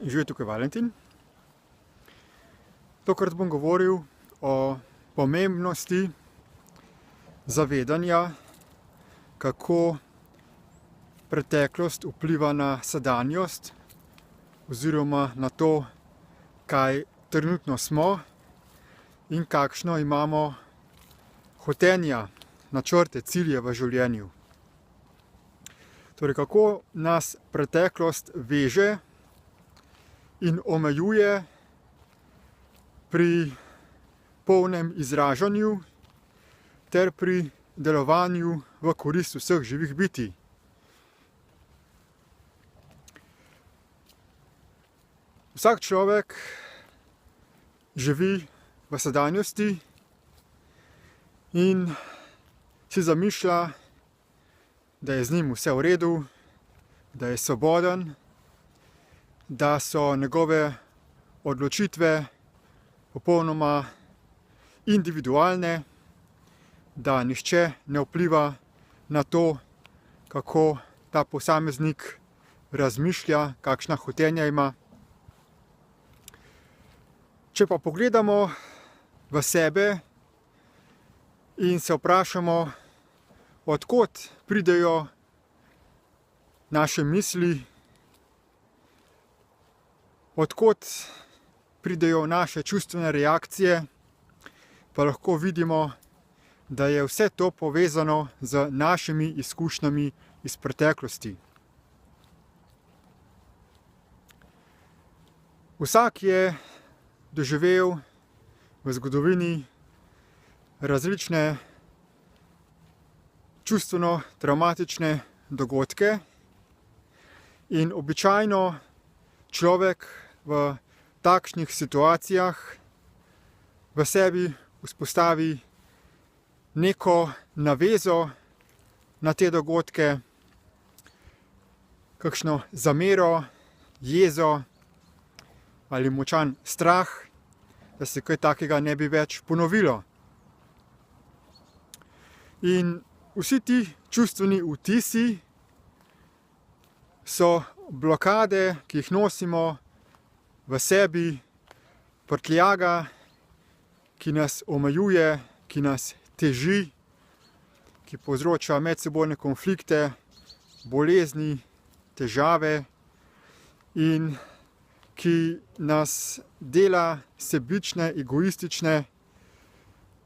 Živijo tukaj Valentin. Tokrat bom govoril o pomembnosti zavedanja, kako preteklost vpliva na sedanjost oziroma na to, kaj trenutno smo in kakšno imamo hotenja, načrte, cilje v življenju. Torej, kako nas preteklost veže in omejuje pri polnem izražanju ter pri delovanju v korist vseh živih bitij. Vsak človek živi v sedanjosti in si zamišlja, da je z njim vse v redu, da je svoboden, da so njegove odločitve popolnoma individualne, da nihče ne vpliva na to, kako ta posameznik razmišlja, kakšna hotenja ima. Če pa pogledamo v sebe in se vprašamo, od kod pridejo naše misli, od kod pridejo naše čustvene reakcije, pa lahko vidimo, da je vse to povezano z našimi izkušnjami iz preteklosti. Vsak je doživel v zgodovini različne čustveno travmatične dogodke in običajno človek v takšnih situacijah v sebi vzpostavi neko navezo na te dogodke, kakšno zamero, jezo ali močan strah, da se kaj takega ne bi več ponovilo. In vsi ti čustveni vtisi so blokade, ki jih nosimo v sebi, prtljaga, ki nas omejuje, ki nas teži, ki povzroča medsebojne konflikte, bolezni, težave in ki nas dela sebične, egoistične,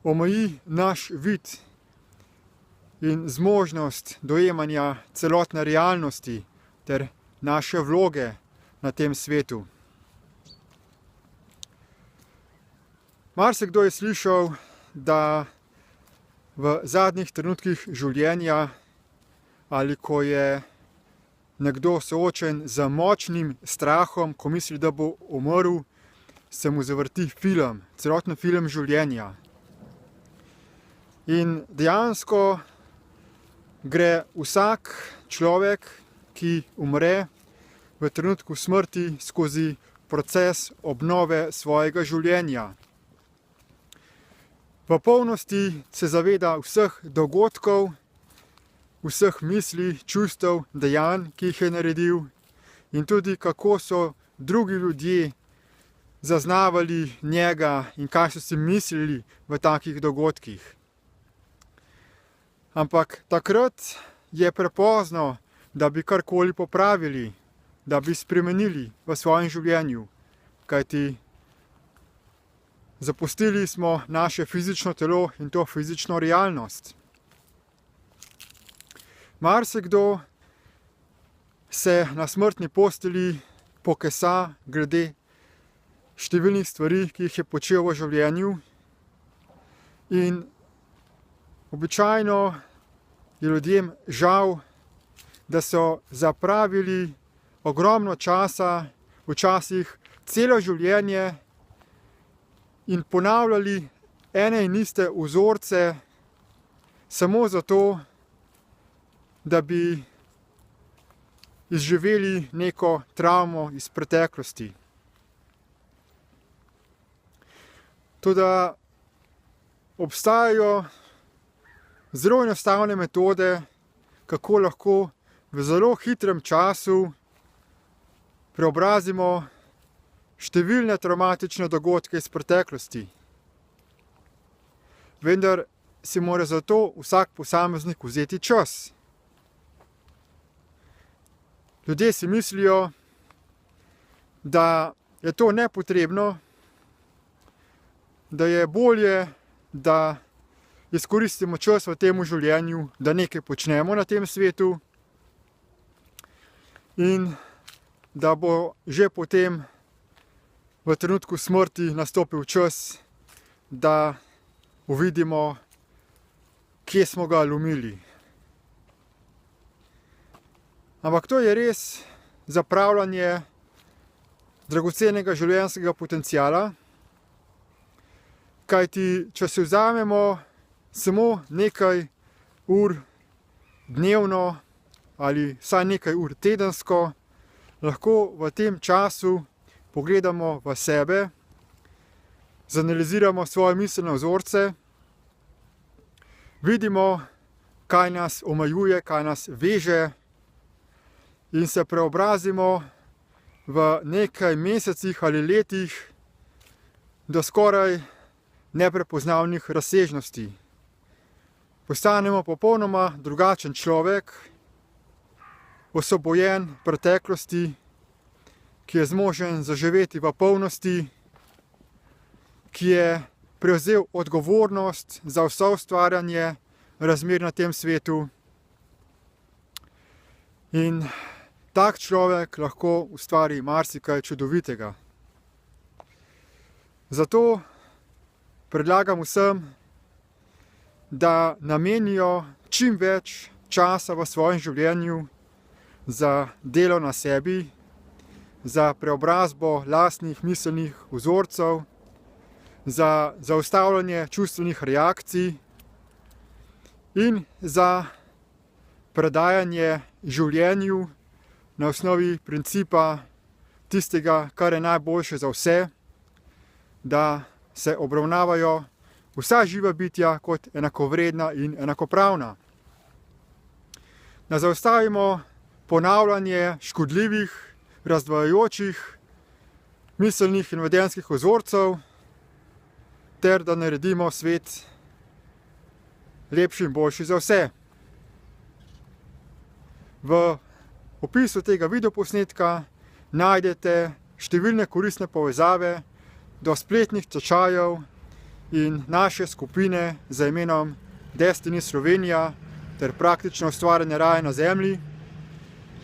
omeji naš vid in zmožnost dojemanja celotne realnosti ter naše vloge na tem svetu. Marsikdo je slišal, da v zadnjih trenutkih življenja ali ko je nekdo soočen z močnim strahom, ko misli, da bo umrl, se mu zavrti film, celoten film življenja. In dejansko gre vsak človek, ki umre v trenutku smrti, skozi proces obnove svojega življenja. V polnosti se zaveda vseh dogodkov, vseh misli, čustev, dejanj, ki jih je naredil in tudi kako so drugi ljudje zaznavali njega in kaj so si mislili v takih dogodkih. Ampak takrat je prepozno, da bi karkoli popravili, da bi spremenili v svojem življenju, kajti zapustili smo naše fizično telo in to fizično realnost. Marsikdo se na smrtni postelji pokesa glede številnih stvari, ki jih je počel v življenju, in običajno je ljudem žal, da so zapravili ogromno časa, včasih celo življenje, in ponavljali ene in iste vzorce samo zato, da bi izživeli neko travmo iz preteklosti. Toda obstajajo zelo enostavne metode, kako lahko v zelo hitrem času preobrazimo številne traumatične dogodke iz preteklosti. Vendar si mora za to vsak posameznik vzeti čas. Ljudje si mislijo, da je to nepotrebno, da je bolje, da izkoristimo čas v tem življenju, da nekaj počnemo na tem svetu in da bo že potem v trenutku smrti nastopil čas, da uvidimo, kje smo ga lomili. Ampak to je res zapravljanje dragocenega življenjskega potenciala, kajti če si vzamemo samo nekaj ur dnevno ali vsaj nekaj ur tedensko, lahko v tem času pogledamo v sebe, zanaliziramo svoje miselne vzorce, vidimo, kaj nas omejuje, kaj nas veže in se preobrazimo v nekaj mesecih ali letih do skoraj neprepoznavnih razsežnosti. Postanemo popolnoma drugačen človek, osvobojen preteklosti, ki je zmožen zaživeti v polnosti, ki je prevzel odgovornost za vse ustvarjanje razmer na tem svetu. In tak človek lahko ustvari marsikaj čudovitega. Zato predlagam vsem, da namenijo čim več časa v svojem življenju za delo na sebi, za preobrazbo lastnih miselnih vzorcev, za zaustavljanje čustvenih reakcij in za predajanje življenju na osnovi principa tistega, kar je najboljše za vse, da se obravnavajo vsa živa bitja kot enakovredna in enakopravna. Da zaustavimo ponavljanje škodljivih, razdvajajočih, miselnih in vedenjskih vzorcev, ter da naredimo svet lepši in boljši za vse. V opisu tega videoposnetka najdete številne koristne povezave do spletnih tečajev in naše skupine z imenom Destiny Slovenija ter praktično ustvarjanje raja na zemlji,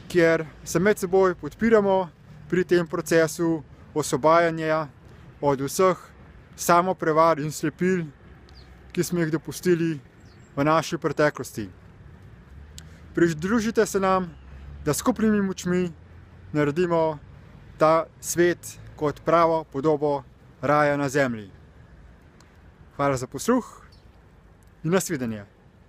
kjer se med seboj podpiramo pri tem procesu osvobajanja od vseh samoprevar in slepil, ki smo jih dopustili v naši preteklosti. Pridružite se nam, da skupnimi močmi naredimo ta svet kot pravo podobo raja na zemlji. Hvala za posluh in nasvidenje.